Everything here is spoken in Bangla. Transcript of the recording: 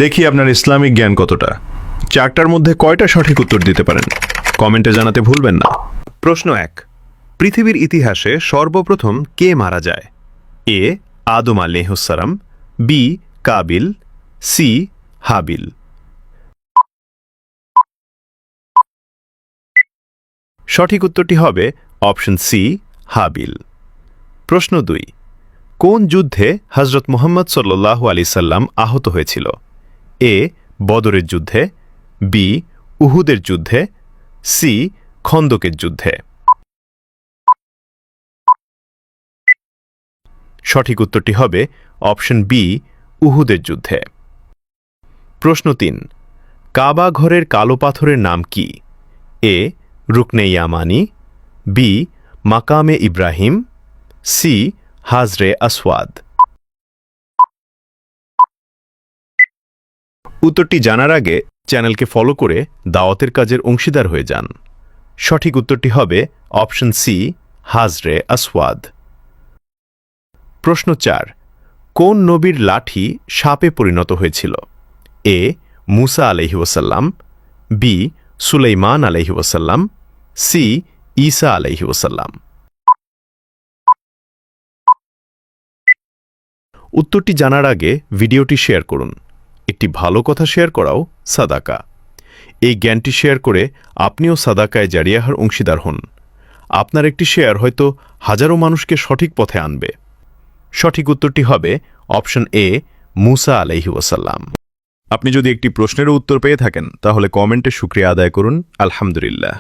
দেখি আপনার ইসলামিক জ্ঞান কতটা। চারটার মধ্যে কয়টা সঠিক উত্তর দিতে পারেন কমেন্টে জানাতে ভুলবেন না। প্রশ্ন 1, পৃথিবীর ইতিহাসে সর্বপ্রথম কে মারা যায়? এ আদম আলাইহিসসালাম, বি কাবিল, সি হাবিল। সঠিক উত্তরটি হবে অপশন সি হাবিল। প্রশ্ন 2, কোন যুদ্ধে হযরত মুহাম্মদ সাল্লাল্লাহু আলাইহি সাল্লাম আহত হয়েছিল? এ বদরের যুদ্ধে, বি উহুদের যুদ্ধে, সি খন্দকের যুদ্ধে। সঠিক উত্তরটি হবে অপশন বি উহুদের যুদ্ধে। প্রশ্ন 3, কাবা ঘরের কালো পাথরের নাম কি? এ রুকনে ইয়ামানি, বি মাকামে ইব্রাহিম, সি হাজরে আসওয়াদ। উত্তরটি জানার আগে চ্যানেলকে ফলো করে দাওয়াতের কাজের অংশীদার হয়ে যান। সঠিক উত্তরটি হবে অপশন সি হাজরে আসওয়াদ। প্রশ্ন 4, কোন নবীর লাঠি সাপে পরিণত হয়েছিল? এ মুসা আলাইহি ওয়াসাল্লাম, বি সুলাইমান আলাইহি ওয়াসাল্লাম, সি ঈসা আলাইহি ওয়াসাল্লাম। উত্তরটি জানার আগে ভিডিওটি শেয়ার করুন। একটি ভালো কথা শেয়ার করাও সাদাকা। এই জ্ঞানটি শেয়ার করে আপনিও সাদাকায় জারিয়াহার অংশীদার হন। আপনার একটি শেয়ার হয়তো হাজারো মানুষকে সঠিক পথে আনবে। সঠিক উত্তরটি হবে অপশন এ মুসা আলাইহি ওয়াসাল্লাম। আপনি যদি একটি প্রশ্নেরও উত্তর পেয়ে থাকেন তাহলে কমেন্টে শুকরিয়া আদায় করুন আলহামদুলিল্লাহ।